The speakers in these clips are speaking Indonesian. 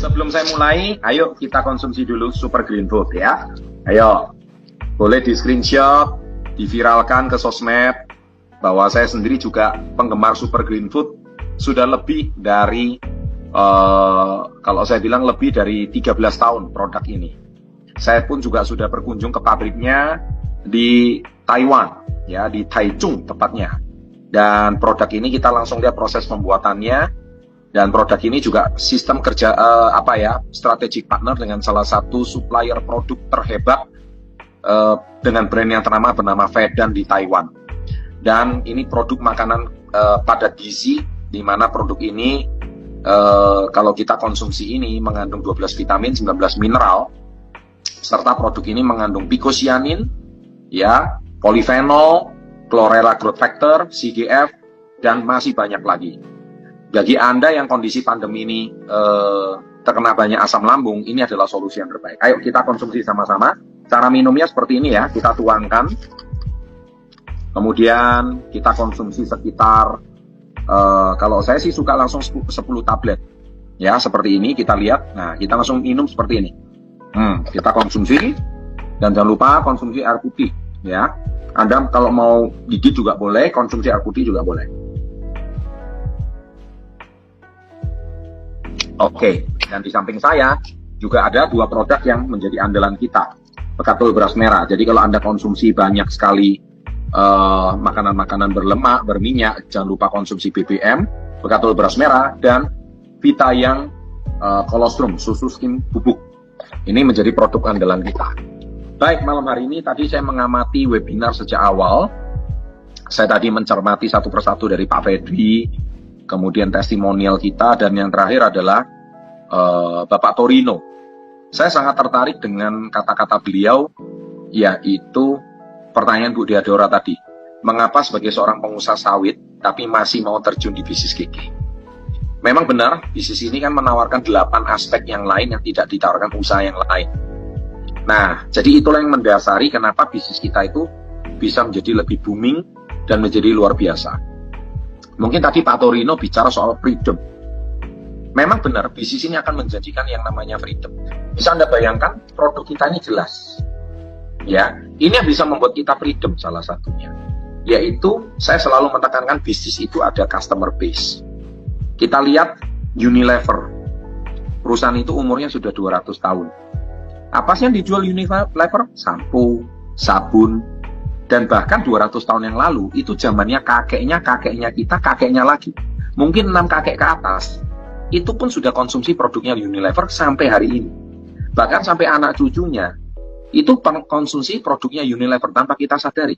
Sebelum saya mulai, ayo kita konsumsi dulu Super Green Food ya. Ayo, boleh di screenshot, diviralkan ke sosmed, bahwa saya sendiri juga penggemar Super Green Food sudah lebih dari, kalau saya bilang lebih dari 13 tahun produk ini. Saya pun juga sudah berkunjung ke pabriknya di Taiwan, ya di Taichung tepatnya. Dan produk ini kita langsung lihat proses pembuatannya. Dan produk ini juga sistem kerja strategic partner dengan salah satu supplier produk terhebat dengan brand yang ternama bernama Vedan di Taiwan. Dan ini produk makanan padat gizi, di mana produk ini kalau kita konsumsi ini mengandung 12 vitamin, 19 mineral, serta produk ini mengandung picosanin, ya, polifenol, chlorella growth factor, CGF, dan masih banyak lagi. Bagi Anda yang kondisi pandemi ini terkena banyak asam lambung, ini adalah solusi yang terbaik. Ayo kita konsumsi sama-sama. Cara minumnya seperti ini ya, kita tuangkan. Kemudian kita konsumsi sekitar, kalau saya sih suka langsung 10 tablet. Ya, seperti ini kita lihat. Nah, kita langsung minum seperti ini. Kita konsumsi, dan jangan lupa konsumsi air putih. Ya, Anda kalau mau gigit juga boleh, konsumsi air putih juga boleh. Oke, dan di samping saya juga ada dua produk yang menjadi andalan kita, Bekatul beras merah. Jadi kalau Anda konsumsi banyak sekali makanan-makanan berlemak, berminyak, jangan lupa konsumsi BBM, Bekatul beras merah, dan Vita yang kolostrum, susu skim bubuk. Ini menjadi produk andalan kita. Baik, malam hari ini tadi saya mengamati webinar sejak awal. Saya tadi mencermati satu persatu dari Pak Fedri, kemudian testimonial kita, dan yang terakhir adalah Bapak Torino. Saya sangat tertarik dengan kata-kata beliau, yaitu pertanyaan Bu Diadora tadi. Mengapa sebagai seorang pengusaha sawit, tapi masih mau terjun di bisnis gigi? Memang benar, bisnis ini kan menawarkan 8 aspek yang lain yang tidak ditawarkan usaha yang lain. Nah, jadi itulah yang mendasari kenapa bisnis kita itu bisa menjadi lebih booming dan menjadi luar biasa. Mungkin tadi Pak Torino bicara soal freedom. Memang benar, bisnis ini akan menjanjikan yang namanya freedom. Bisa Anda bayangkan, produk kita ini jelas. Ya, ini yang bisa membuat kita freedom salah satunya. Yaitu, saya selalu menekankan bisnis itu ada customer base. Kita lihat Unilever. Perusahaan itu umurnya sudah 200 tahun. Apa sih yang dijual Unilever? Sampo, sabun, dan bahkan 200 tahun yang lalu, itu zamannya kakeknya kita, kakeknya lagi. Mungkin 6 kakek ke atas, itu pun sudah konsumsi produknya Unilever sampai hari ini. Bahkan sampai anak cucunya, itu konsumsi produknya Unilever tanpa kita sadari.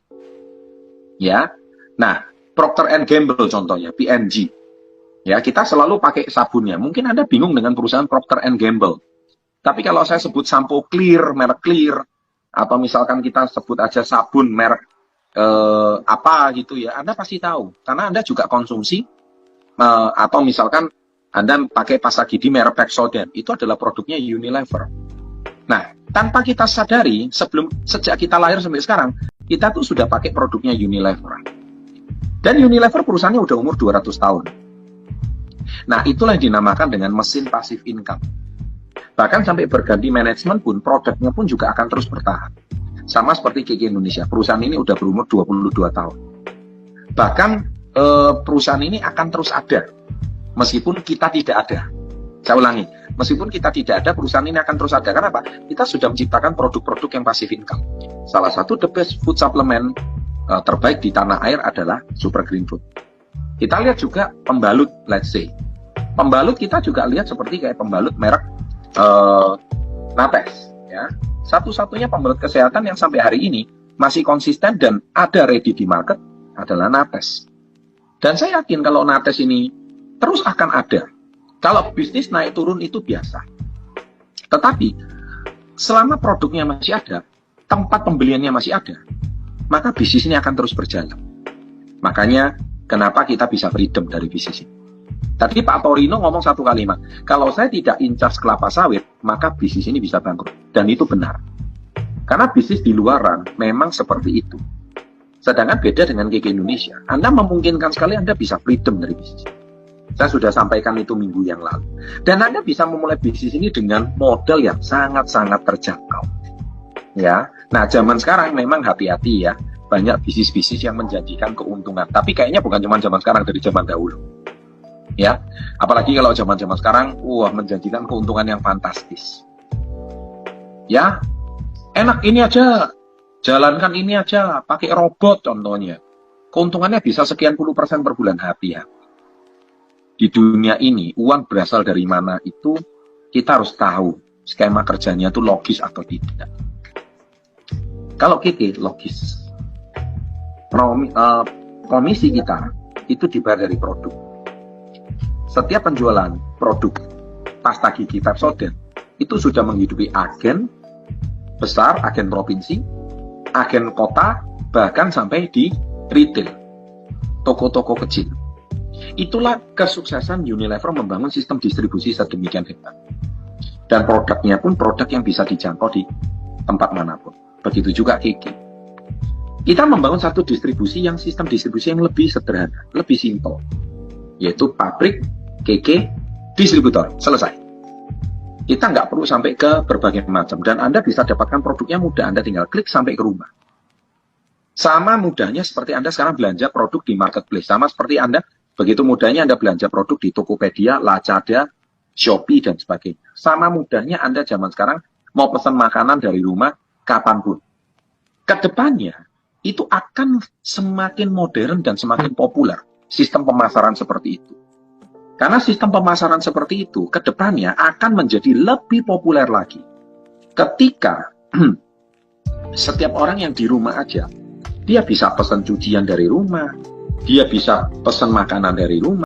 Ya, nah, Procter & Gamble contohnya, P&G. Ya, kita selalu pakai sabunnya. Mungkin Anda bingung dengan perusahaan Procter & Gamble. Tapi kalau saya sebut sampo Clear, merek Clear, atau misalkan kita sebut aja sabun merek apa gitu ya, Anda pasti tahu. Karena Anda juga konsumsi, atau misalkan Anda pakai pasta gigi merek Pepsodent, itu adalah produknya Unilever. Nah, tanpa kita sadari, sejak kita lahir sampai sekarang, kita tuh sudah pakai produknya Unilever. Dan Unilever perusahaannya udah umur 200 tahun. Nah, itulah yang dinamakan dengan mesin passive income. Bahkan sampai berganti manajemen pun, produknya pun juga akan terus bertahan. Sama seperti KK Indonesia, perusahaan ini udah berumur 22 tahun. Bahkan perusahaan ini akan terus ada, meskipun kita tidak ada. Saya ulangi, meskipun kita tidak ada, perusahaan ini akan terus ada. Kenapa? Kita sudah menciptakan produk-produk yang passive income. Salah satu the best food supplement terbaik di tanah air adalah Super Green Food. Kita lihat juga pembalut, let's say. Pembalut kita juga lihat seperti kayak pembalut merek Natex, ya. Satu-satunya pembalut kesehatan yang sampai hari ini masih konsisten dan ada ready di market adalah Natex. Dan saya yakin kalau Natex ini terus akan ada. Kalau bisnis naik turun itu biasa. Tetapi selama produknya masih ada, tempat pembeliannya masih ada, maka bisnis ini akan terus berjalan. Makanya kenapa kita bisa freedom dari bisnis ini. Tadi Pak Torino ngomong satu kalimat, kalau saya tidak incas kelapa sawit, maka bisnis ini bisa bangkrut. Dan itu benar. Karena bisnis di luaran memang seperti itu. Sedangkan beda dengan KK Indonesia. Anda memungkinkan sekali Anda bisa freedom dari bisnis. Saya sudah sampaikan itu minggu yang lalu. Dan Anda bisa memulai bisnis ini dengan modal yang sangat-sangat terjangkau. Ya, nah zaman sekarang memang hati-hati ya. Banyak bisnis-bisnis yang menjanjikan keuntungan. Tapi kayaknya bukan cuma zaman sekarang, dari zaman dahulu. Ya, apalagi kalau zaman-zaman sekarang, menjanjikan keuntungan yang fantastis. Ya, enak ini aja, jalankan ini aja, pakai robot contohnya. Keuntungannya bisa sekian puluh % per bulan, hati-hati. Di dunia ini, uang berasal dari mana itu kita harus tahu skema kerjanya itu logis atau tidak. Kalau kita logis, komisi kita itu dibayar dari produk. Setiap penjualan produk pasta gigi Pepsodent itu sudah menghidupi agen besar, agen provinsi, agen kota, bahkan sampai di retail, toko-toko kecil. Itulah kesuksesan Unilever membangun sistem distribusi sedemikian hebat. Dan produknya pun produk yang bisa dijangkau di tempat manapun. Begitu juga Kiki. Kita membangun satu distribusi yang sistem distribusi yang lebih sederhana, lebih simpel. Yaitu pabrik, Kiki, distributor. Selesai. Kita nggak perlu sampai ke berbagai macam. Dan Anda bisa dapatkan produknya mudah. Anda tinggal klik sampai ke rumah. Sama mudahnya seperti Anda sekarang belanja produk di marketplace. Sama seperti Anda, begitu mudahnya Anda belanja produk di Tokopedia, Lazada, Shopee, dan sebagainya. Sama mudahnya Anda zaman sekarang mau pesan makanan dari rumah kapanpun. Kedepannya, itu akan semakin modern dan semakin populer sistem pemasaran seperti itu. Karena sistem pemasaran seperti itu, kedepannya akan menjadi lebih populer lagi. Ketika setiap orang yang di rumah aja, dia bisa pesan cucian dari rumah, dia bisa pesan makanan dari rumah.